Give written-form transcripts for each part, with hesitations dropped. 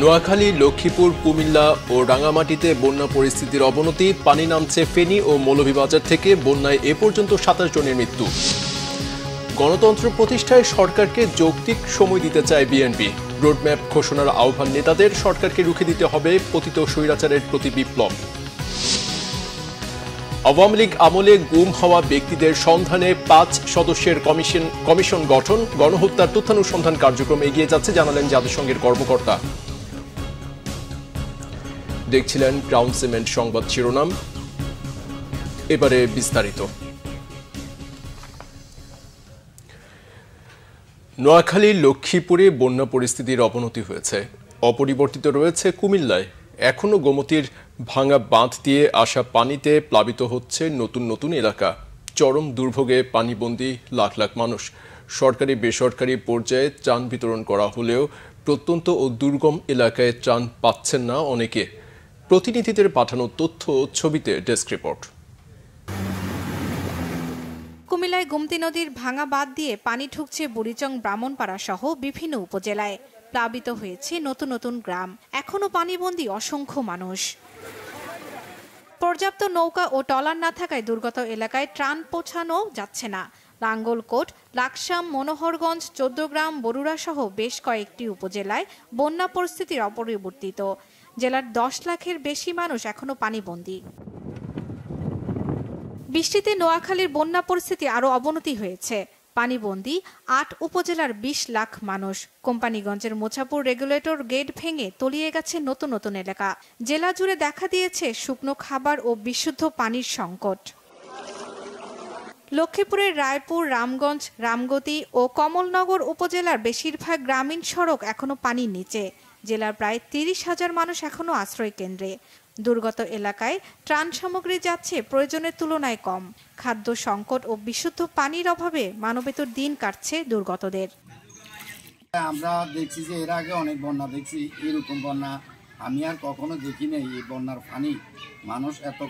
নোয়াখালী, লক্ষ্মীপুর, কুমিল্লা ও রাঙ্গামাটিতে বন্যা পরিস্থিতির অবনতি। পানি নামছে ফেনী ও মৌলভীবাজার থেকে। বন্যায় এ পর্যন্ত ২৭ জনের মৃত্যু। গণতন্ত্র প্রতিষ্ঠায় সরকারকে যৌক্তিক সময় দিতে চায় বিএনপি। রোডম্যাপ ঘোষণার আহ্বান নেতাদের। সরকারকে রুখে দিতে হবে পতিত স্বৈরাচারের প্রতি বিপ্লব। আওয়ামী লীগ আমলে গুম হওয়া ব্যক্তিদের সন্ধানে ৫ সদস্যের কমিশন গঠন। গণহত্যার তথ্যানুসন্ধান কার্যক্রম এগিয়ে যাচ্ছে, জানালেন জাতিসংঘের কর্মকর্তা। দেখছিলেন ক্রাউন সিমেন্ট সংবাদ শিরোনাম, এবারে বিস্তারিত। নোয়াখালী, লক্ষ্মীপুরে বন্যা পরিস্থিতির অবনতি হয়েছে। অপরিবর্তিত রয়েছে কুমিল্লায়। এখনো গোমতীর ভাঙা বাঁধ দিয়ে আসা পানিতে প্লাবিত হচ্ছে নতুন নতুন এলাকা। চরম দুর্ভোগে পানিবন্দী লাখ লাখ মানুষ। সরকারি বেসরকারি পর্যায়ে ত্রাণ বিতরণ করা হলেও প্রত্যন্ত ও দুর্গম এলাকায় ত্রাণ পাচ্ছেন না অনেকে। প্রতিনিধিদের পাঠানো তথ্য ছবিতে ডেস্ক রিপোর্ট। কুমিল্লায় গোমতী নদীর ভাঙা বাঁধ দিয়ে পানি ঢুকছে বুড়িচং, ব্রাহ্মণপাড়া সহ বিভিন্ন উপজেলায়। প্লাবিত হয়েছে নতুন নতুন গ্রাম। এখনো পানিবন্দী অসংখ্য মানুষ। পর্যাপ্ত নৌকা ও ট্রলার না থাকায় দুর্গত এলাকায় ত্রাণ পৌঁছানো যাচ্ছে না। লাঙ্গলকোট, লাকসাম, মনোহরগঞ্জ, ১৪ গ্রাম, বরুড়া সহ বেশ কয়েকটি উপজেলায় বন্যা পরিস্থিতির অপরিবর্তিত। জেলার ১০ লাখের বেশি মানুষ এখনো পানিবন্দী। বৃষ্টিতে নোয়াখালীর বন্যা পরিস্থিতি আরও অবনতি হয়েছে। পানিবন্দী ৮ উপজেলার ২০ লাখ মানুষ। কোম্পানিগঞ্জের মোছাপুর রেগুলেটর গেট ভেঙে তলিয়ে গেছে নতুন নতুন এলাকা। জেলা জুড়ে দেখা দিয়েছে শুকনো খাবার ও বিশুদ্ধ পানির সংকট। লক্ষ্মীপুরের রায়পুর, রামগঞ্জ, রামগতি ও কমলনগর উপজেলার বেশিরভাগ গ্রামীণ সড়ক এখনো পানির নিচে। জেলার প্রায় ৩০,০০০ মানুষ এখনো আশ্রয় কেন্দ্রে। দুর্গত এলাকায় ত্রাণ সামগ্রী যাচ্ছে প্রয়োজনের তুলনায় কম। খাদ্য সংকট ও বিশুদ্ধ পানির অভাবে মানবেতর দিন কাটছে দুর্গতদের। আমরা দেখছি যে এর আগে অনেক বন্যা দেখছি, এরকম বন্যা আমি আর কখনো দেখি নাই। এই বন্যার পানি মানুষ এত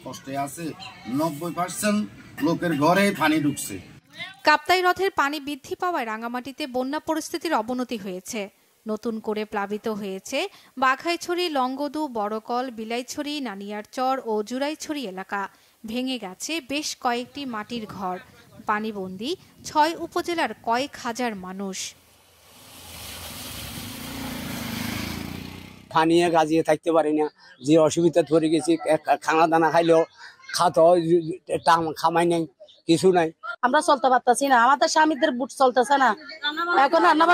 কষ্টে আছে, ৯০% লোকের ঘরে পানি ঢুকছে। কাপ্তাই হ্রদের পানি বৃদ্ধি পাওয়ায় রাঙ্গামাটিতে বন্যা পরিস্থিতির অবনতি হয়েছে। নতুন করে প্লাবিত হয়েছে বাঘাইছড়ি, লংগদু, বড়কল, বিলাইছড়ি, নানিয়ারচর ও জুরাইছড়ি এলাকা। ভেঙে গেছে বেশ কয়েকটি মাটির ঘর। পানিবন্দী ৬ উপজেলার কয়েক হাজার মানুষ। পানিয়ে গাজিয়ে থাকতে পারি না, যে অসুবিধা ধরে গেছি। খানা দানা খাইলেও খামাই নেই, কিছু নাই। আমরা চলতে পারতেছি না, আমাদের স্বামীদের বুট চলতেছে না। এখন রান্না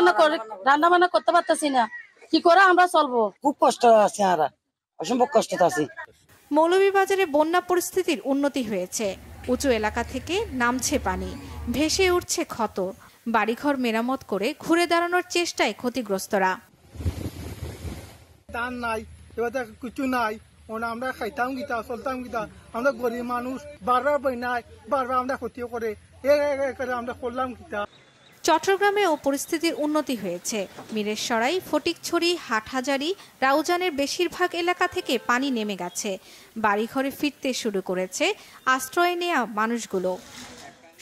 বান্না করতে পারতেছি না, কি করে আমরা চলবো? খুব কষ্ট আছে, আমরা অসম্ভব কষ্ট আছি। মৌলভীবাজারে বন্যা পরিস্থিতির উন্নতি হয়েছে। উঁচু এলাকা থেকে নামছে পানি, ভেসে উঠছে ক্ষত। বাড়িঘর মেরামত করে ঘুরে দাঁড়ানোর চেষ্টায় ক্ষতিগ্রস্তরা। ধান নাই, এবার কিছু নাই, আমরা খাইতাম গীতা, চলতাম গীতা। আমরা গরিব মানুষ, বারবার বন্যায় বারবার আমরা ক্ষতিও করে আমরা করলাম গীতা। চট্টগ্রামেও পরিস্থিতির উন্নতি হয়েছে। মিরেশ্বরাই, ফটিকছড়ি, হাটহাজারী, রাউজানের বেশিরভাগ এলাকা থেকে পানি নেমে গেছে। বাড়িঘরে ফিরতে শুরু করেছে আশ্রয় নেয়া মানুষগুলো।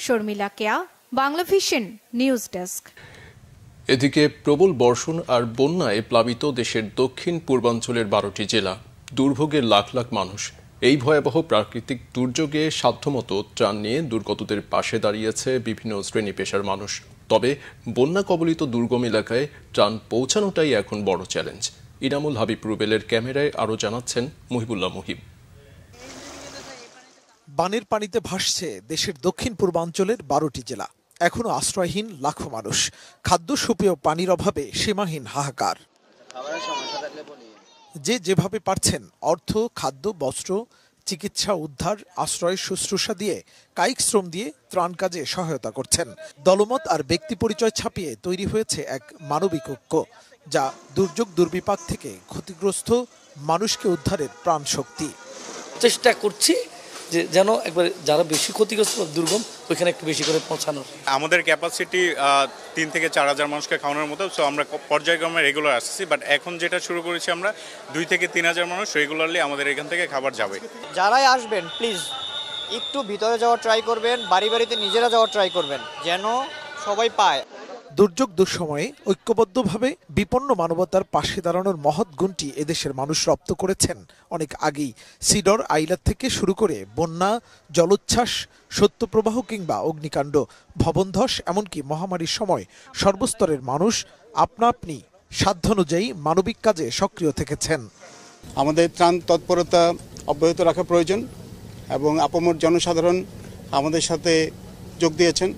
শর্মিলা কেয়া, বাংলাভিশন নিউজ ডেস্ক। এদিকে প্রবল বর্ষণ আর বন্যায় প্লাবিত দেশের দক্ষিণ পূর্বাঞ্চলের ১২টি জেলা। দুর্ভোগে লাখ লাখ মানুষ। এই ভয়াবহ প্রাকৃতিক দুর্যোগে সাধ্যমতো ত্রাণ নিয়ে দুর্গতদের পাশে দাঁড়িয়েছে বিভিন্ন শ্রেণী পেশার মানুষ। তবে বন্যা কবলিত দুর্গম এলাকায় ত্রাণ পৌঁছানোটাই এখন বড় চ্যালেঞ্জ। ইনামুল হাবিব রুবেলের ক্যামেরায় আরও জানাচ্ছেন মুহিবুল্লাহ মুহিব। বানের পানিতে ভাসছে দেশের দক্ষিণ পূর্বাঞ্চলের ১২টি জেলা। এখনো আশ্রয়হীন লাখো মানুষ। খাদ্য, সুপেয় পানির অভাবে সীমাহীন হাহাকার। যে যেভাবে পারছেন অর্থ, খাদ্য, বস্ত্র, চিকিৎসা, উদ্ধার, আশ্রয়, শুশ্রূষা দিয়ে, কায়িক শ্রম দিয়ে ত্রাণ কাজে সহায়তা করছেন। দলমত আর ব্যক্তি পরিচয় ছাপিয়ে তৈরি হয়েছে এক মানবিক ঐক্য, যা দুর্যোগ দুর্বিপাক থেকে ক্ষতিগ্রস্ত মানুষকে উদ্ধারের প্রাণ শক্তি। চেষ্টা করছি যে যেন একবার যারা বেশি ক্ষতিগ্রস্ত দুর্গম ওইখানে একটু বেশি করে পৌঁছানোর। আমাদের ক্যাপাসিটি ৩ থেকে ৪,০০০ মানুষকে খাওয়ানোর মতো। সো আমরা পর্যায়ক্রমে রেগুলার আসছি, বাট এখন যেটা শুরু করেছি আমরা ২ থেকে ৩,০০০ মানুষ রেগুলারলি আমাদের এখান থেকে খাবার যাবে। যারাই আসবেন প্লিজ একটু ভিতরে যাওয়ার ট্রাই করবেন, বাড়ি বাড়িতে নিজেরা যাওয়ার ট্রাই করবেন, যেন সবাই পায়। দুর্যোগ দুঃসময়ে ঐক্যবদ্ধভাবে বিপন্ন মানবতার পাশে দাঁড়ানোর মহৎ গুণটি এদেশের মানুষ রপ্ত করেছেন অনেক আগেই। সিডর আইলার থেকে শুরু করে বন্যা, জলোচ্ছ্বাস, সত্যপ্রবাহ কিংবা অগ্নিকাণ্ড, ভবনধস, এমনকি মহামারীর সময় সর্বস্তরের মানুষ আপনা আপনি সাধ্যানুযায়ী মানবিক কাজে সক্রিয় থেকেছেন। আমাদের ত্রাণ তৎপরতা অব্যাহত রাখা প্রয়োজন এবং আপামর জনসাধারণ আমাদের সাথে যোগ দিয়েছেন।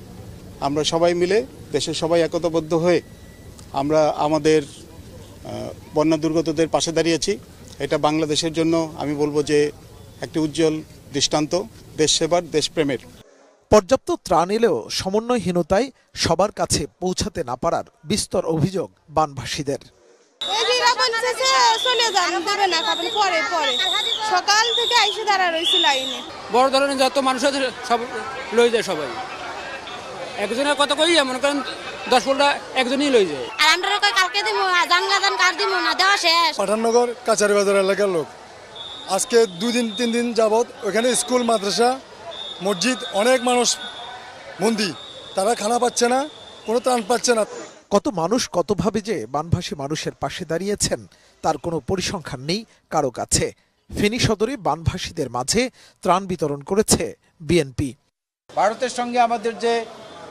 আমরা সবাই মিলে, দেশের সবাই একতাবদ্ধ হয়ে আমরা আমাদের বন্যা দুর্গতদের পাশে দাঁড়িয়েছি। এটা বাংলাদেশের জন্য আমি বলবো যে একটি উজ্জ্বল দৃষ্টান্ত দেশ সেবার, দেশপ্রেমের। পর্যাপ্ত ত্রাণ এলেও সমন্বয়হীনতায় সবার কাছে পৌঁছাতে না পারার বিস্তর অভিযোগ বানভাসীদের। সকাল থেকে আইসে দাঁড়া রয়েছে লাইনে। বড় ধরনের যত মানুষ আছে সব লই যায়, সবাই একজনের কথা কই, মনে করেন 10-15টা একজনই লই যায়। আর আমরা কালকে দিব জানগাদান কার দিব না, দেওয়া শেষ। পাঠাননগর কাচারি বাজার এলাকার লোক আজকে 2-3 দিন যাবৎ ওখানে স্কুল, মাদ্রাসা, মসজিদ, অনেক মানুষ বন্দী। তারা খানা পাচ্ছে না, কোনো ত্রাণ পাচ্ছে না। কত মানুষ কতভাবে যে বানভাসী মানুষের পাশে দাঁড়িয়েছেন তার কোনো পরিসংখ্যান নেই কারো কাছে। ফেনী সদরে বানভাসীদের মাঝে ত্রাণ বিতরণ করেছে বিএনপি। ভারতের সঙ্গে আমাদের যে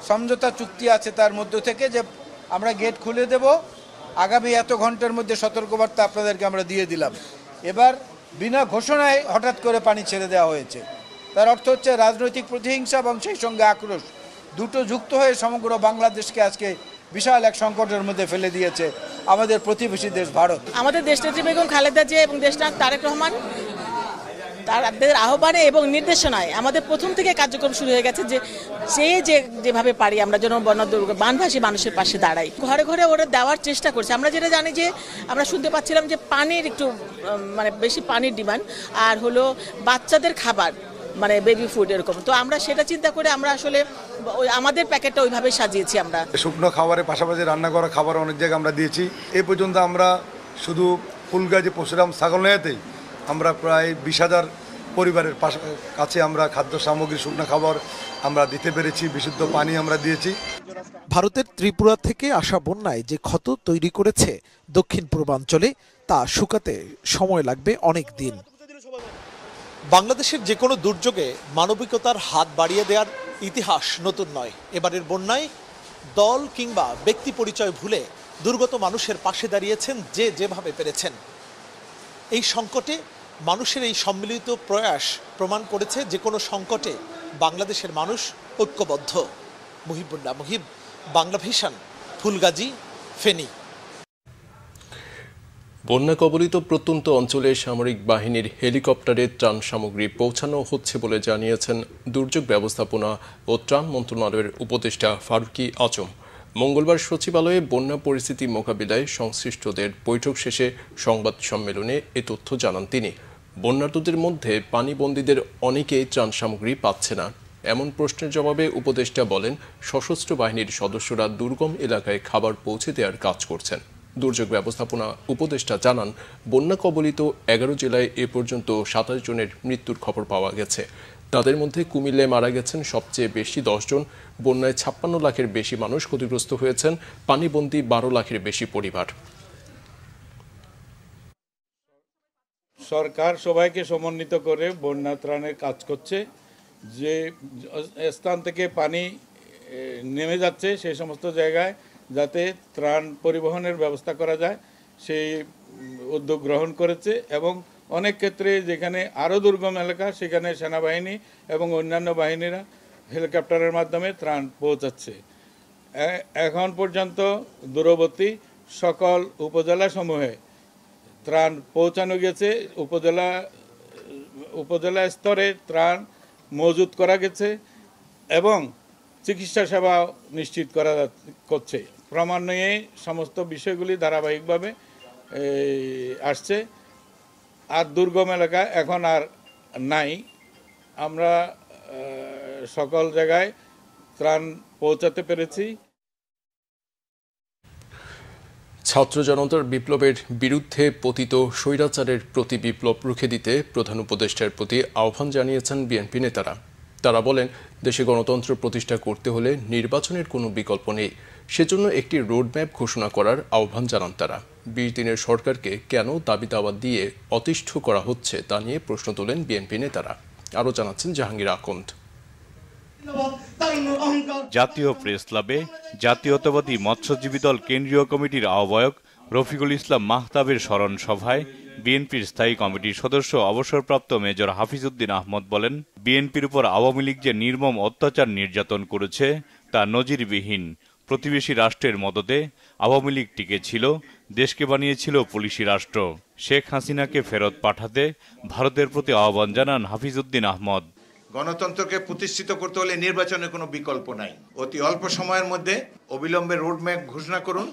সমঝোতা চুক্তি আছে তার মধ্য থেকে যে আমরা গেট খুলে দেব, আগামী এত ঘন্টার মধ্যে সতর্কবার্তা আপনাদেরকে আমরা দিয়ে দিলাম। এবার বিনা ঘোষণায় হঠাৎ করে পানি ছেড়ে দেওয়া হয়েছে। তার অর্থ হচ্ছে রাজনৈতিক প্রতিহিংসা এবং সেই সঙ্গে আক্রোশ দুটো যুক্ত হয়ে সমগ্র বাংলাদেশকে আজকে বিশাল এক সংকটের মধ্যে ফেলে দিয়েছে আমাদের প্রতিবেশী দেশ ভারত। আমাদের দেশনেত্রী বেগম খালেদা জিয়া এবং দেশনায়ক তারেক রহমান তাদের আহ্বানে এবং নির্দেশনায় আমাদের প্রথম থেকে কার্যক্রম শুরু হয়ে গেছে যে যেভাবে পারি আমরা যেন বানভাসী মানুষের পাশে দাঁড়াই। ঘরে ঘরে ওরা দেওয়ার চেষ্টা করছে। আমরা যেটা জানি যে আমরা শুনতে পাচ্ছিলাম যে পানির একটু বেশি পানির ডিমান্ড, আর হলো বাচ্চাদের খাবার বেবি ফুড এরকম। তো আমরা সেটা চিন্তা করে আমরা আসলে আমাদের প্যাকেটটা ওইভাবে সাজিয়েছি। আমরা শুকনো খাবারের পাশাপাশি রান্না করা খাবার অনেক জায়গায় আমরা দিয়েছি। এই পর্যন্ত আমরা শুধু ফুলগাজী পরশুরাম ছাগলনাইয়াতেই আমরা প্রায় 20,000 পরিবারের কাছে আমরা খাদ্য সামগ্রী, শুকনো খাবার আমরা দিতে পেরেছি, বিশুদ্ধ পানি আমরা দিয়েছি। ভারতের ত্রিপুরা থেকে আসা বন্যায় যে ক্ষত তৈরি করেছে দক্ষিণ পূর্বাঞ্চলে তা শুকাতে সময় লাগবে অনেক দিন। বাংলাদেশের যে কোনো দুর্যোগে মানবিকতার হাত বাড়িয়ে দেওয়ার ইতিহাস নতুন নয়। এবারের বন্যায় দল কিংবা ব্যক্তি পরিচয় ভুলে দুর্গত মানুষের পাশে দাঁড়িয়েছেন যে যেভাবে পেরেছেন। এই সংকটে মানুষের এই সম্মিলিত প্রয়াস প্রমাণ করেছে যে কোনো সংকটে বাংলাদেশের মানুষ ঐক্যবদ্ধ। মুহিবুল্লাহ মুহিব, বাংলা ভিশন, ফুলগাজী, ফেনী। বন্যা কবলিত প্রত্যন্ত অঞ্চলে সামরিক বাহিনীর হেলিকপ্টারে ত্রাণ সামগ্রী পৌঁছানো হচ্ছে বলে জানিয়েছেন দুর্যোগ ব্যবস্থাপনা ও ত্রাণ মন্ত্রণালয়ের উপদেষ্টা ফারুকি আজম। মঙ্গলবার সচিবালয়ে বন্যা পরিস্থিতি মোকাবিলায় সংশ্লিষ্টদের বৈঠক শেষে সংবাদ সম্মেলনে এ তথ্য জানান তিনি। বন্যার্তদের মধ্যে পানিবন্দীদের অনেকেই ত্রাণ সামগ্রী পাচ্ছে না। এমন প্রশ্নের জবাবে উপদেষ্টা বলেন, সশস্ত্র বাহিনীর সদস্যরা দুর্গম এলাকায় খাবার পৌঁছে দেওয়ার কাজ করছেন। দুর্যোগ ব্যবস্থাপনা উপদেষ্টা জানান, বন্যা কবলিত 11 জেলায় এ পর্যন্ত 27 জনের মৃত্যুর খবর পাওয়া গেছে। তাদের মধ্যে কুমিল্লায় মারা গেছেন সবচেয়ে বেশি 10 জন। বন্যায় 56 লাখের বেশি মানুষ ক্ষতিগ্রস্ত হয়েছেন, পানিবন্দী 12 লাখের বেশি পরিবার। সরকার সবাইকে সমন্বিত করে বন্যা ত্রাণের কাজ করছে। যে স্থান থেকে পানি নেমে যাচ্ছে সেই সমস্ত জায়গায় যাতে ত্রাণ পরিবহনের ব্যবস্থা করা যায় সেই উদ্যোগ গ্রহণ করেছে এবং অনেক ক্ষেত্রে যেখানে আরও দুর্গম এলাকা সেখানে সেনাবাহিনী এবং অন্যান্য বাহিনীরা হেলিকপ্টারের মাধ্যমে ত্রাণ পৌঁছাচ্ছে। এখন পর্যন্ত দূরবর্তী সকল উপজেলাসমূহে ত্রাণ পৌঁছানো গেছে। উপজেলা স্তরে ত্রাণ মজুত করা গেছে এবং চিকিৎসা সেবা নিশ্চিত করা করছে। ক্রমান্বয়ে সমস্ত বিষয়গুলি ধারাবাহিকভাবে আসছে। আর দুর্গম এলাকা এখন আর নাই। আমরা সকল জায়গায় ত্রাণ পৌঁছাতে পেরেছি। ছাত্র জনতার বিপ্লবের বিরুদ্ধে পতিত স্বৈরাচারের প্রতি বিপ্লব রুখে দিতে প্রধান উপদেষ্টার প্রতি আহ্বান জানিয়েছেন বিএনপি নেতারা। তারা বলেন, দেশে গণতন্ত্র প্রতিষ্ঠা করতে হলে নির্বাচনের কোনো বিকল্প নেই। সেজন্য একটি রোডম্যাপ ঘোষণা করার আহ্বান জানান তারা। 20 দিনের সরকারকে কেন দাবি দাওয়া দিয়ে অতিষ্ঠ করা হচ্ছে তা নিয়ে প্রশ্ন তোলেন বিএনপি নেতারা। আরও জানাচ্ছেন জাহাঙ্গীর আকন্দ। জাতীয় প্রেস ক্লাবে জাতীয়তাবাদী মৎস্যজীবী দল কেন্দ্রীয় কমিটির আহ্বায়ক রফিকুল ইসলাম মাহতাবের স্মরণ সভায় বিএনপির স্থায়ী কমিটির সদস্য অবসরপ্রাপ্ত মেজর হাফিজউদ্দিন আহমদ বলেন, বিএনপির উপর আওয়ামী লীগ যে নির্মম অত্যাচার নির্যাতন করেছে তা নজিরবিহীন। প্রতিবেশী রাষ্ট্রের মদদে আওয়ামী লীগ টিকে ছিল, দেশকে বানিয়েছিল পুলিশি রাষ্ট্র। শেখ হাসিনাকে ফেরত পাঠাতে ভারতের প্রতি আহ্বান জানান হাফিজউদ্দিন আহমদ। গণতন্ত্রকে প্রতিষ্ঠিত করতে হলে নির্বাচনের কোনো বিকল্প নাই। অতি অল্প সময়ের মধ্যে অবিলম্বে রোডম্যাপ ঘোষণা করুন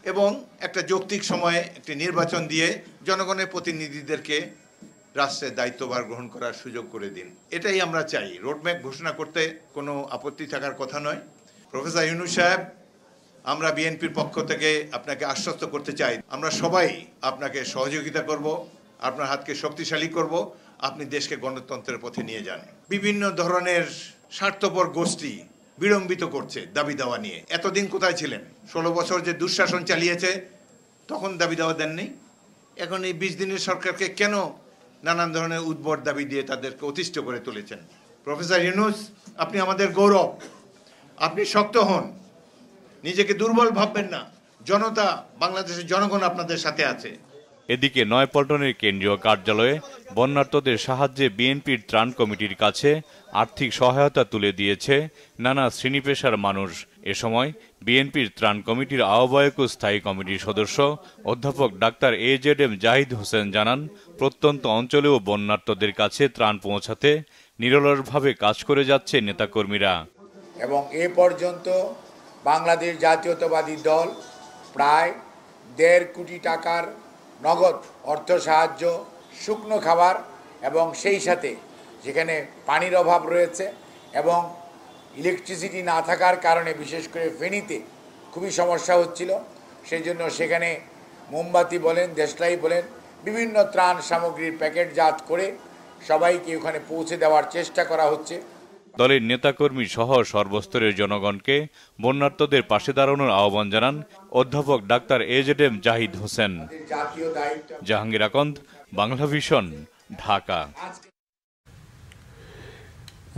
এবং একটা যৌক্তিক সময়ে একটি নির্বাচন দিয়ে জনগণের প্রতিনিধিদেরকে রাষ্ট্রের দায়িত্বভার গ্রহণ করার সুযোগ করে দিন। এটাই আমরা চাই। রোডম্যাপ ঘোষণা করতে কোনো আপত্তি থাকার কথা নয়। প্রফেসর ইউনূস সাহেব, আমরা বিএনপির পক্ষ থেকে আপনাকে আশ্বস্ত করতে চাই, আমরা সবাই আপনাকে সহযোগিতা করব, আপনার হাতকে শক্তিশালী করব, আপনি দেশকে গণতন্ত্রের পথে নিয়ে যান। বিভিন্ন ধরনের স্বার্থপর গোষ্ঠী বিড়ম্বিত করছে দাবি দাওয়া নিয়ে। এতদিন কোথায় ছিলেন? 16 বছর যে দুঃশাসন চালিয়েছে তখন দাবি দাওয়া দেননি। এখন এই 20 দিনের সরকারকে কেন নানান ধরনের উদ্ভট দাবি দিয়ে তাদেরকে অতিষ্ঠ করে তুলেছেন? প্রফেসর ইউনূস, আপনি আমাদের গৌরব, আপনি শক্ত হন, নিজেকে দুর্বল ভাববেন না। জনতা, বাংলাদেশের জনগণ আপনাদের সাথে আছে। এদিকে নয়াপল্টনের কেন্দ্রীয় কার্যালয়ে বন্যার্তদের সাহায্যে বিএনপির ত্রাণ কমিটির কাছে আর্থিক সহায়তা তুলে দিয়েছে নানা শ্রেণী পেশার মানুষ। এ সময় বিএনপির ত্রাণ কমিটির আহ্বায়ক ও স্থায়ী কমিটির সদস্য অধ্যাপক ডাক্তার AZM জাহিদ হোসেন জানান, প্রত্যন্ত অঞ্চলেও বন্যার্তদের কাছে ত্রাণ পৌঁছাতে নিরলসভাবে কাজ করে যাচ্ছে নেতাকর্মীরা। এবং এ পর্যন্ত বাংলাদেশ জাতীয়তাবাদী দল প্রায় 1.5 কোটি টাকার নগদ অর্থ সাহায্য, শুকনো খাবার এবং সেই সাথে যেখানে পানির অভাব রয়েছে এবং ইলেকট্রিসিটি না থাকার কারণে বিশেষ করে ফেনীতে খুবই সমস্যা হচ্ছিল, সেই জন্য সেখানে মোমবাতি বলেন, দেশলাই বলেন, বিভিন্ন ত্রাণ সামগ্রীর প্যাকেটজাত করে সবাইকে ওখানে পৌঁছে দেওয়ার চেষ্টা করা হচ্ছে। দলের নেতাকর্মী সহ সর্বস্তরের জনগণকে বন্যার্তদের পাশে দাঁড়ানোর আহ্বান জানান অধ্যাপক ডাক্তার AZM জাহিদ হোসেন। জাহাঙ্গীর আকন্দ, বাংলাভিশন, ঢাকা।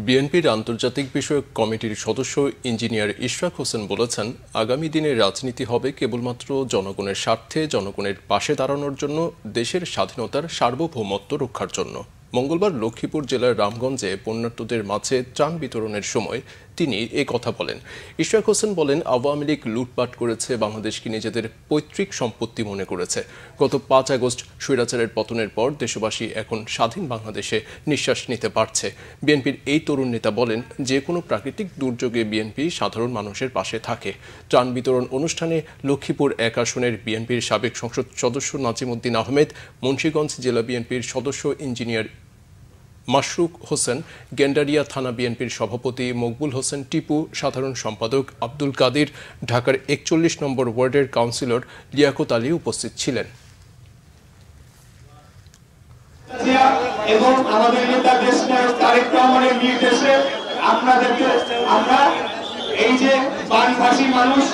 বিএনপির আন্তর্জাতিক বিষয়ক কমিটির সদস্য ইঞ্জিনিয়ার ইশরাক হোসেন বলেছেন, আগামী দিনে রাজনীতি হবে কেবলমাত্র জনগণের স্বার্থে, জনগণের পাশে দাঁড়ানোর জন্য, দেশের স্বাধীনতার সার্বভৌমত্ব রক্ষার জন্য। মঙ্গলবার লক্ষ্মীপুর জেলার রামগঞ্জে বন্যার্তদের মাঝে ত্রাণ বিতরণের সময় তিনি এ কথা বলেন। ইশরাক হোসেন বলেন, আওয়ামী লীগ লুটপাট করেছে, বাংলাদেশকে নিজেদের পৈতৃক সম্পত্তি মনে করেছে। গত 5 আগস্ট স্বৈরাচারের পতনের পর দেশবাসী এখন স্বাধীন বাংলাদেশে নিঃশ্বাস নিতে পারছে। বিএনপির এই তরুণ নেতা বলেন, যে কোনো প্রাকৃতিক দুর্যোগে বিএনপি সাধারণ মানুষের পাশে থাকে। ত্রাণ বিতরণ অনুষ্ঠানে লক্ষ্মীপুর 1 আসনের বিএনপির সাবেক সংসদ সদস্য নাজিমউদ্দিন আহমেদ, মুন্সিগঞ্জ জেলা বিএনপির সদস্য ইঞ্জিনিয়ার মাশরুক হোসেন, গেন্ডারিয়া থানা বিএনপির সভাপতি মকবুল হোসেন টিপু, সাধারণ সম্পাদক আব্দুল কাদির, ঢাকার 41 নম্বর ওয়ার্ডের কাউন্সিলর লিয়াকত আলী উপস্থিত ছিলেন। এবং আমাদের নেতা দেশনায়ক তারেক রহমানের নির্দেশে আপনাদেরকে আমরা এই যে বানভাসী মানুষ,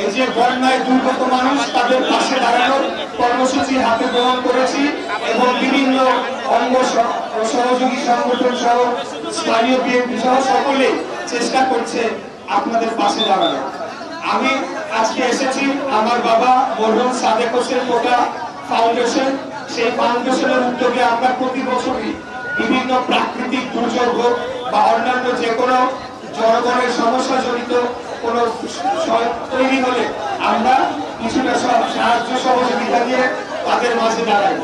এই যে বন্যায় দুর্গত মানুষ, তাদের পাশে দাঁড়ানোর কর্মসূচি হাতে গ্রহণ করেছি এবং বিভিন্ন অঙ্গ সহযোগী সংগঠন সহ স্থানীয় বিএনপি সহ সকলে চেষ্টা করছে আপনাদের পাশে দাঁড়ানো। আমি আজকে এসেছি আমার বাবা মরহুম সাদেক হোসেন কোটা ফাউন্ডেশন, সেই ফাউন্ডেশনের উদ্যোগে আমরা প্রতি বছরই বিভিন্ন প্রাকৃতিক দুর্যোগ হোক বা অন্যান্য যে কোনো জনগণের সমস্যা জড়িত কোনো তৈরি হলে আমরা কিছুটা সাহায্য সহযোগিতা দিয়ে তাদের মাঝে দাঁড়াই।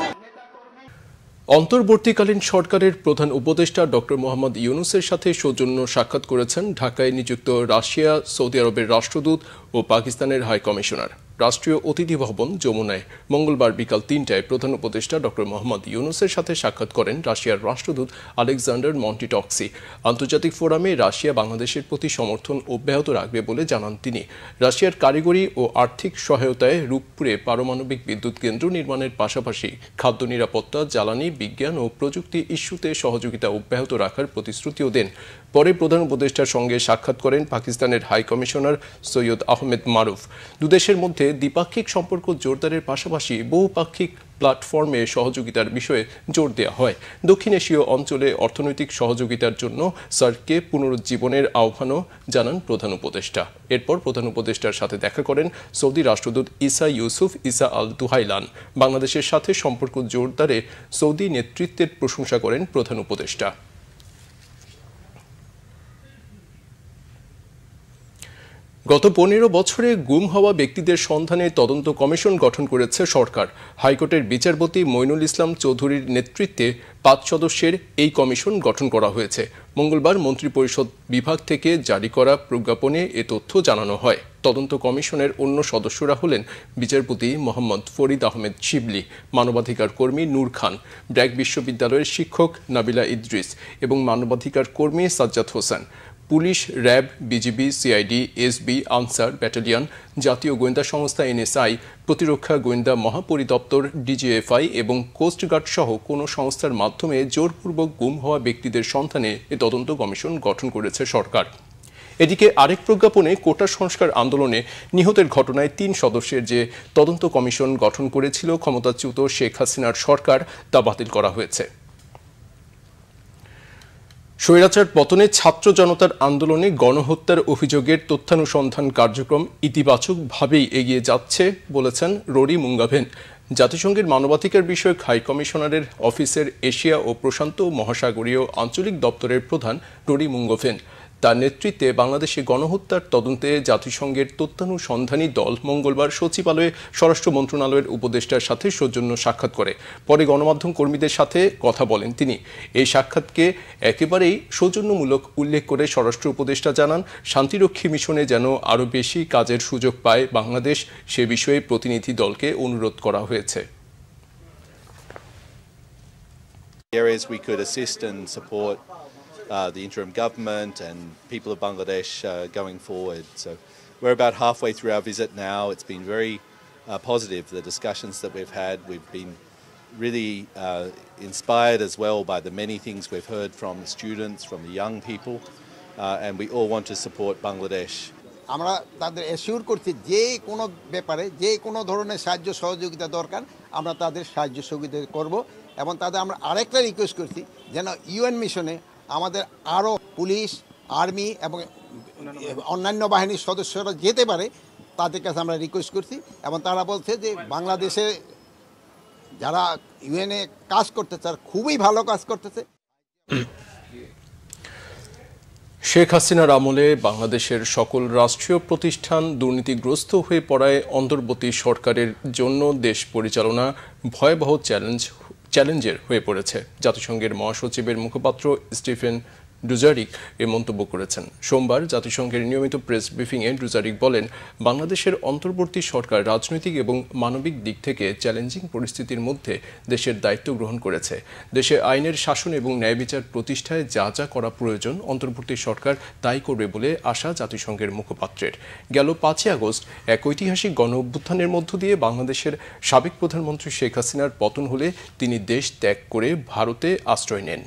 অন্তর্বর্তীকালীন সরকারের প্রধান উপদেষ্টা ডক্টর মোহাম্মদ ইউনূসের সাথে সৌজন্য সাক্ষাৎ করেছেন ঢাকায় নিযুক্ত রাশিয়া, সৌদি আরবের রাষ্ট্রদূত ও পাকিস্তানের হাই কমিশনার। রাষ্ট্রীয় অতিথি ভবন যমুনায় মঙ্গলবার বিকাল ৩টায় প্রধান উপদেষ্টা ডক্টর মোহাম্মদ ইউনূসের সাথে সাক্ষাৎ করেন রাশিয়ার রাষ্ট্রদূত আলেকজান্ডার মন্টিটক্সি। আন্তর্জাতিক ফোরামে রাশিয়া বাংলাদেশের প্রতি সমর্থন অব্যাহত রাখবে বলে জানান তিনি। রাশিয়ার কারিগরি ও আর্থিক সহায়তায় রূপপুরে পারমাণবিক বিদ্যুৎ কেন্দ্র নির্মাণের পাশাপাশি খাদ্য নিরাপত্তা, জ্বালানি, বিজ্ঞান ও প্রযুক্তি ইস্যুতে সহযোগিতা অব্যাহত রাখার প্রতিশ্রুতিও দেন। পরে প্রধান উপদেষ্টার সঙ্গে সাক্ষাৎ করেন পাকিস্তানের হাই কমিশনার সৈয়দ আহমেদ মারুফ। দুদেশের মধ্যে দ্বিপাক্ষিক সম্পর্ক জোরদারের পাশাপাশি বহুপাক্ষিক প্ল্যাটফর্মে সহযোগিতার বিষয়ে জোর দেওয়া হয়। দক্ষিণ এশীয় অঞ্চলে অর্থনৈতিক সহযোগিতার জন্য সার্ককে পুনরুজ্জীবনের আহ্বানও জানান প্রধান উপদেষ্টা। এরপর প্রধান উপদেষ্টার সাথে দেখা করেন সৌদি রাষ্ট্রদূত ইসা ইউসুফ ইসা আল দুহাইলান। বাংলাদেশের সাথে সম্পর্ক জোরদারে সৌদি নেতৃত্বের প্রশংসা করেন প্রধান উপদেষ্টা। গত ১৫ বছরে গুম হওয়া ব্যক্তিদের সন্ধানে তদন্ত কমিশন গঠন করেছে সরকার। হাইকোর্টের বিচারপতি মইনুল ইসলাম চৌধুরীর নেতৃত্বে ৫ সদস্যের এই কমিশন গঠন করা হয়েছে। মঙ্গলবার মন্ত্রিপরিষদ বিভাগ থেকে জারি করা প্রজ্ঞাপনে এ তথ্য জানানো হয়। তদন্ত কমিশনের অন্য সদস্যরা হলেন বিচারপতি মোহাম্মদ ফরিদ আহমেদ শিবলি, মানবাধিকার কর্মী নূর খান, ব্র্যাক বিশ্ববিদ্যালয়ের শিক্ষক নাবিলা ইদ্রিস এবং মানবাধিকার কর্মী Sajjad Hossain. Police, RAB, BGB, CID, SB, answer battalion, জাতীয় গোয়েন্দা সংস্থা এনএসআই, প্রতিরক্ষা গোয়েন্দা মহাপরিদপ্তর ডিজিএফআই এবং কোস্টগার্ড সহ কোনো সংস্থার মাধ্যমে জোরপূর্বক গুম হওয়া ব্যক্তিদের সন্ধানে এ তদন্ত কমিশন গঠন করেছে সরকার। এদিকে আরেক প্রজ্ঞাপনে কোটা সংস্কার আন্দোলনে নিহতের ঘটনায় ৩ সদস্যের যে তদন্ত কমিশন গঠন করেছিল ক্ষমতাচ্যুত শেখ হাসিনার সরকার, তা বাতিল করা হয়েছে। স্বৈরাচার পতনে ছাত্র জনতার আন্দোলনে গণহত্যার অভিযোগের তথ্যানুসন্ধান কার্যক্রম ইতিবাচকভাবেই এগিয়ে যাচ্ছে বলেছেন রোরি মুঙ্গাভেন। জাতিসংঘের মানবাধিকার বিষয়ক হাই কমিশনারের অফিসের এশিয়া ও প্রশান্ত মহাসাগরীয় আঞ্চলিক দপ্তরের প্রধান রোরি মুঙ্গাভেন। তার নেতৃত্বে বাংলাদেশে গণহত্যার তদন্তে জাতিসংঘের তথ্যানুসন্ধানী দল মঙ্গলবার সচিবালয়ে স্বরাষ্ট্র মন্ত্রণালয়ের উপদেষ্টার সাথে সৌজন্য সাক্ষাৎ করে। পরে গণমাধ্যম কর্মীদের সাথে কথা বলেন তিনি। এই সাক্ষাৎকে একেবারেই সৌজন্যমূলক উল্লেখ করে স্বরাষ্ট্র উপদেষ্টা জানান, শান্তিরক্ষী মিশনে যেন আরও বেশি কাজের সুযোগ পায় বাংলাদেশ, সে বিষয়ে প্রতিনিধি দলকে অনুরোধ করা হয়েছে। The interim government and people of Bangladesh going forward. So we're about halfway through our visit now. It's been very positive, the discussions that we've had. We've been really inspired as well by the many things we've heard from the students, from the young people, and we all want to support Bangladesh. আমরা তাদের assure করছি যে কোনো ব্যাপারে যে কোনো ধরনের সাহায্য সহযোগিতা দরকার আমরা তাদের সাহায্য সহযোগিতা করব এবং তাদের আমরা আরেকটা রিকোয়েস্ট করছি যেন ইউএন মিশনে আমাদের আরও পুলিশ, আর্মি এবং অন্যান্য বাহিনীর সদস্যরা যেতে পারে, তাদের কাছে আমরা রিকোয়েস্ট করছি এবং তারা বলছে যে বাংলাদেশে যারা ইউএনএ কাজ করতেছে তারা খুবই ভালো কাজ করতেছে। শেখ হাসিনার আমলে বাংলাদেশের সকল রাষ্ট্রীয় প্রতিষ্ঠান দুর্নীতিগ্রস্ত হয়ে পড়ায় অন্তর্বর্তী সরকারের জন্য দেশ পরিচালনা ভয়াবহ চ্যালেঞ্জের হয়ে পড়েছে। জাতিসংঘের মহাসচিবের মুখপাত্র স্টিফেন ডুজারিক এ মন্তব্য করেছেন। সোমবার জাতিসংঘের নিয়মিত প্রেস ব্রিফিংয়ে ডুজারিক বলেন, বাংলাদেশের অন্তর্বর্তী সরকার রাজনৈতিক এবং মানবিক দিক থেকে চ্যালেঞ্জিং পরিস্থিতির মধ্যে দেশের দায়িত্ব গ্রহণ করেছে। দেশে আইনের শাসন এবং ন্যায় বিচার প্রতিষ্ঠায় যা যা করা প্রয়োজন অন্তর্বর্তী সরকার তাই করবে বলে আশা জাতিসংঘের মুখপাত্রের। গেল 5ই আগস্ট এক ঐতিহাসিক গণ অভ্যুত্থানের মধ্য দিয়ে বাংলাদেশের সাবেক প্রধানমন্ত্রী শেখ হাসিনার পতন হলে তিনি দেশ ত্যাগ করে ভারতে আশ্রয় নেন।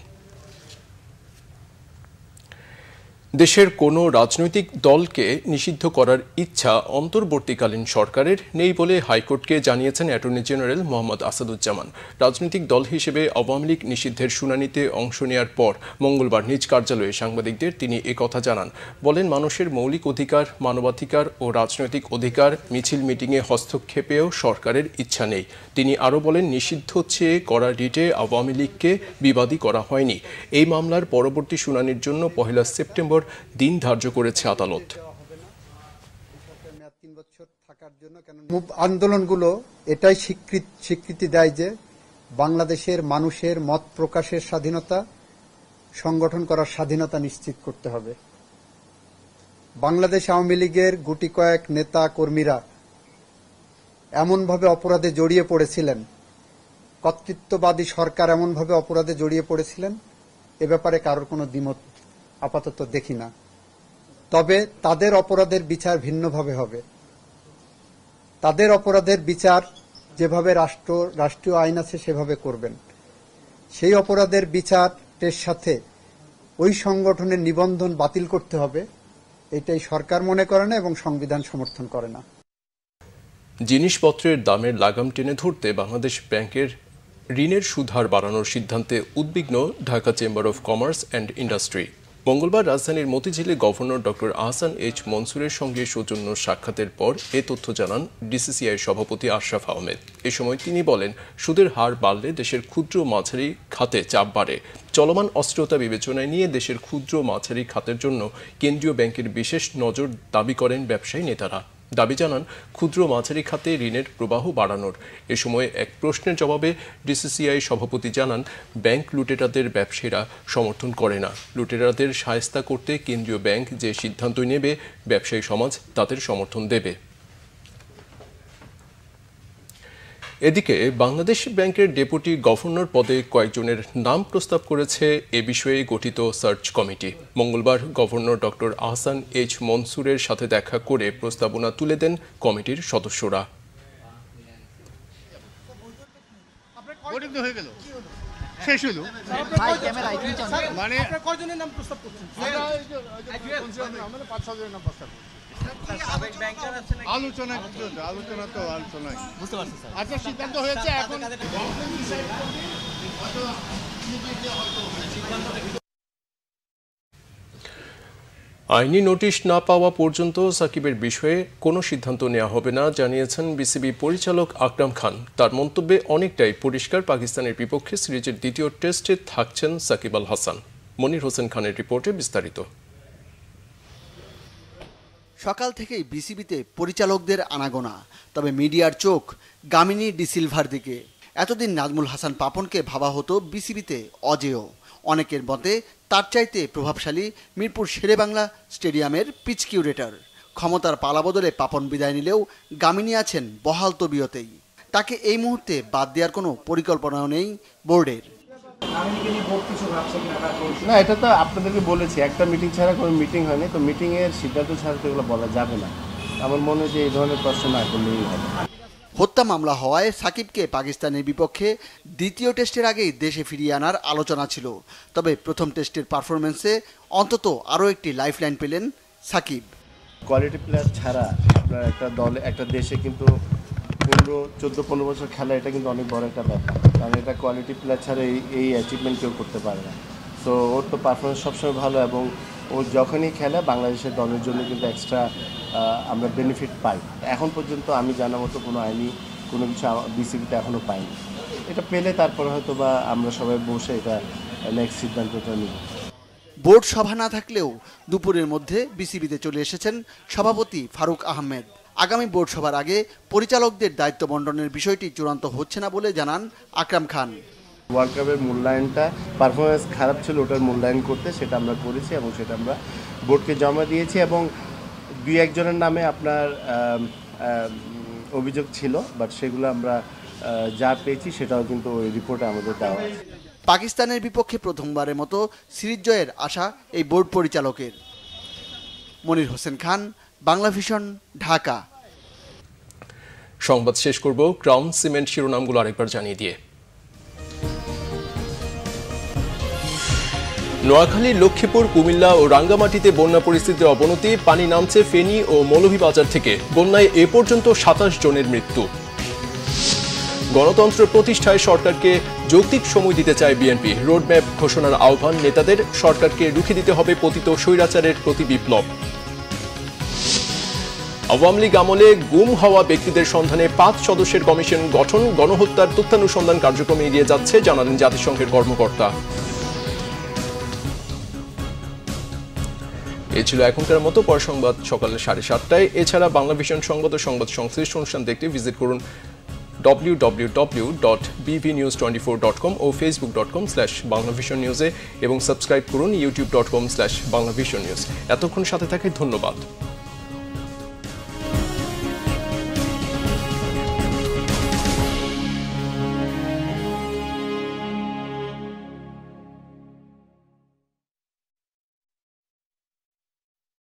দেশের কোনো রাজনৈতিক দলকে নিষিদ্ধ করার ইচ্ছা অন্তর্বর্তীকালীন সরকারের নেই বলে হাইকোর্টকে জানিয়েছেন অ্যাটর্নি জেনারেল মোহাম্মদ আসাদুজ্জামান। রাজনৈতিক দল হিসেবে আওয়ামী লীগ নিষিদ্ধের শুনানিতে অংশ নেওয়ার পর মঙ্গলবার নিজ কার্যালয়ে সাংবাদিকদের তিনি একথা জানান। বলেন, মানুষের মৌলিক অধিকার, মানবাধিকার ও রাজনৈতিক অধিকার মিছিল মিটিংয়ে হস্তক্ষেপেও সরকারের ইচ্ছা নেই। তিনি আরও বলেন, নিষিদ্ধ চেয়ে করা রিটে আওয়ামী লীগকে বিবাদী করা হয়নি। এই মামলার পরবর্তী শুনানির জন্য 1 সেপ্টেম্বর দিন ধার্য করেছে আদালত। আন্দোলনগুলো এটাই স্বীকৃতি দেয় যে বাংলাদেশের মানুষের মত প্রকাশের স্বাধীনতা, সংগঠন করার স্বাধীনতা নিশ্চিত করতে হবে। বাংলাদেশ আওয়ামী লীগের গুটি কয়েক নেতা কর্মীরা এমনভাবে অপরাধে জড়িয়ে পড়েছিলেন, কর্তৃত্ববাদী সরকার এমনভাবে অপরাধে জড়িয়ে পড়েছিলেন, এ ব্যাপারে কারোর কোনো দ্বিমত আপাতত দেখি না। তবে তাদের অপরাধের বিচার ভিন্নভাবে হবে। তাদের অপরাধের বিচার যেভাবে রাষ্ট্রীয় আইন আছে সেভাবে করবেন। সেই অপরাধের বিচারের সাথে ওই সংগঠনের নিবন্ধন বাতিল করতে হবে, এটাই সরকার মনে করে না এবং সংবিধান সমর্থন করে না। জিনিসপত্রের দামের লাগাম টেনে ধরতে বাংলাদেশ ব্যাংকের ঋণের সুদ হার বাড়ানোর সিদ্ধান্তে উদ্বিগ্ন Dhaka chamber of commerce and industry. মঙ্গলবার রাজধানীর মতিঝিলে গভর্নর ডক্টর আহসান এইচ মনসুরের সঙ্গে সৌজন্য সাক্ষাতের পর এ তথ্য জানান ডিসিসিআই সভাপতি আশরাফ আহমেদ। এ সময় তিনি বলেন, সুদের হার বাড়লে দেশের ক্ষুদ্র মাঝারি খাতে চাপ বাড়ে। চলমান অস্থিরতা বিবেচনায় নিয়ে দেশের ক্ষুদ্র মাঝারি খাতের জন্য কেন্দ্রীয় ব্যাংকের বিশেষ নজর দাবি করেন ব্যবসায়ী নেতারা। দাবি জানান ক্ষুদ্র মাঝারি খাতে ঋণের প্রবাহ বাড়ানোর। এ সময় এক প্রশ্নের জবাবে ডিসিসিআই সভাপতি জানান, ব্যাংক লুটেরাদের ব্যবসায়ীরা সমর্থন করে না। লুটেরাদের শায়েস্তা করতে কেন্দ্রীয় ব্যাংক যে সিদ্ধান্ত নেবে ব্যবসায়ী সমাজ তাদের সমর্থন দেবে। এদিকে বাংলাদেশ ব্যাংকের ডেপুটি গভর্নর পদে কয়েকজনের নাম প্রস্তাব করেছে এ বিষয়ে গঠিত সার্চ কমিটি। মঙ্গলবার গভর্নর ডক্টর আহসান এইচ মনসুরের সাথে দেখা করে প্রস্তাবনা তুলে দেন কমিটির সদস্যরা। আইনি নোটিশ না পাওয়া পর্যন্ত সাকিবের বিষয়ে কোনো সিদ্ধান্ত নেওয়া হবে না জানিয়েছেন বিসিবি পরিচালক আকরাম খান। তার মন্তব্যে অনেকটাই পরিষ্কার, পাকিস্তানের বিপক্ষে সিরিজের দ্বিতীয় টেস্টে থাকছেন সাকিব আল হাসান। মনির হোসেন খানের রিপোর্টে বিস্তারিত। সকাল থেকেই বিসিবিতে পরিচালকদের আনাগোনা, তবে মিডিয়ার চোখ গামিনী ডিসিলভার দিকে। এতদিন নাজমুল হাসান পাপনকে ভাবা হতো বিসিবিতে অজেয়। অনেকের মতে তার চাইতে প্রভাবশালী মিরপুর শেরেবাংলা স্টেডিয়ামের পিচ কিউরেটর। ক্ষমতার পালাবদলে পাপন বিদায় নিলেও গামিনী আছেন বহাল তবিয়তেই। তাকে এই মুহূর্তে বাদ দেওয়ার কোনো পরিকল্পনাও নেই বোর্ডের। না, এটা তো আপনাদেরকে বলেছি, একটা মিটিং ছাড়া কোনো মিটিং হয়নি, তো মিটিংয়ের সিদ্ধান্ত ছাড়া তো এগুলো বলা যাবে না। আমার মনে হয় যে এই ধরনের প্রশ্ন না করলেই হবে। হত্যা মামলা হওয়ায় সাকিবকে পাকিস্তানের বিপক্ষে দ্বিতীয় টেস্টের আগেই দেশে ফিরিয়ে আনার আলোচনা ছিল। তবে প্রথম টেস্টের পারফরমেন্সে অন্তত আরও একটি লাইফলাইন পেলেন সাকিব। কোয়ালিটি প্লেয়ার ছাড়া আপনার একটা দলে, একটা দেশে কিন্তু 14-15 বছর খেলা, এটা কিন্তু অনেক বড় একটা ব্যাপার। কারণ এটা কোয়ালিটি প্লেয়ার ছাড়া এই অ্যাচিভমেন্ট কেউ করতে পারে না। সো ওর তো পারফরমেন্স সবসময় ভালো, এবং ও যখনই খেলে বাংলাদেশের দলের জন্য কিন্তু এক্সট্রা আমরা বেনিফিট পাই। এখন পর্যন্ত আমি জানা মতো কোনো আইনি কোনো কিছু বিসিবিতে এখনও পাইনি। এটা পেলে তারপরে হয়তো বা আমরা সবাই বসে এটা নেক্সট সিদ্ধান্তটা নিব। বোর্ড সভা না থাকলেও দুপুরের মধ্যে বিসিবিতে চলে এসেছেন সভাপতি ফারুক আহমেদ। আগামী বোর্ড সভার আগে পরিচালকদের দায়িত্ব বণ্টনের বিষয়টি চূড়ান্ত হচ্ছে না বলে জানান আকরাম খান। ওয়ার্ল্ড কাপের মূল্যায়নটা পারফরমেন্স খারাপ ছিল, ওটার মূল্যায়ন করতে সেটা আমরা করেছি এবং সেটা আমরা বোর্ডকে জমা দিয়েছি, এবং 2-1 জনের নামে আপনার অভিযোগ ছিল, বাট সেগুলো আমরা যা পেয়েছি সেটাও কিন্তু ওই রিপোর্টে আমাদের দেওয়া আছে। পাকিস্তানের বিপক্ষে প্রথমবারের মতো সিরিজ জয়ের আশা এই বোর্ড পরিচালকের। মনির হোসেন খান, বাংলা ভিশন, ঢাকা। সংবাদ শেষ করব ক্রাউন সিমেন্ট শিরোনামগুলো আরেকবার জানিয়ে দিয়ে। নোয়াখালী, লক্ষ্মীপুর, কুমিল্লা ও রাঙ্গামাটিতে বন্যা পরিস্থিতির অবনতি। পানি নামছে ফেনী ও মৌলভীবাজার থেকে। বন্যায় এ পর্যন্ত 27 জনের মৃত্যু। গণতন্ত্র প্রতিষ্ঠায় সরকারকে যৌক্তিক সময় দিতে চায় বিএনপি। রোডম্যাপ ঘোষণার আহ্বান নেতাদের। সরকারকে রুখে দিতে হবে পতিত স্বৈরাচারের প্রতি বিপ্লব। আওয়ামী লীগ আমলে গুম হওয়া ব্যক্তিদের সন্ধানে 5 সদস্যের কমিশন গঠন। গণহত্যার তথ্যানুসন্ধান কার্যক্রমে এগিয়ে যাচ্ছে জানালেন জাতিসংঘের কর্মকর্তা। এ ছিল এখনকার মতো। পর সংবাদ সকাল 7:30টায়। এছাড়া বাংলা ভিশন সংবাদ ও সংবাদ সংশ্লিষ্ট অনুষ্ঠান দেখতে ভিজিট করুন www.bvnews24.com ও facebook.com/banglavisionnews এবং সাবস্ক্রাইব করুন youtube.com/banglavisionnews। এতক্ষণ সাথে থাকে ধন্যবাদ।